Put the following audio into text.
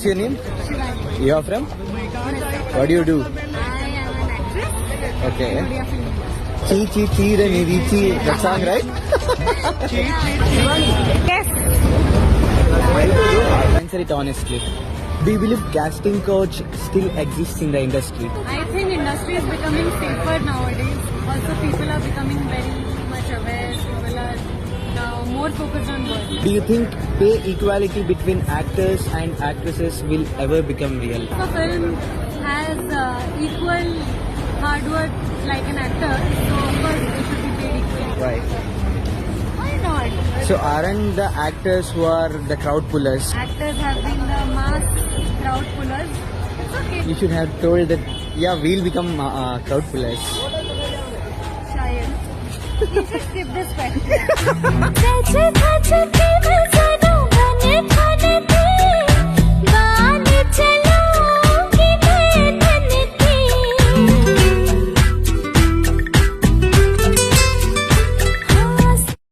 your name? Shivani. You are from? What do you do? I am an actress. Okay. India film industry. Chi chi chi re ni ri chi. That song, right? Yes. Answer it honestly. Do you believe casting coach still exists in the industry? I think industry is becoming safer nowadays. Also, people are becoming very much aware. People are now more focused on work. Do you think pay equality between actors and actresses will ever become real? If a film has equal hard work like an actor, so of course they should be paid equally. Right. Why not? So aren't the actors who are the crowd pullers? Actors have been the mass crowd pullers. It's okay. You should have told that, yeah, we'll become crowd pullers. Shayad. You should skip this question.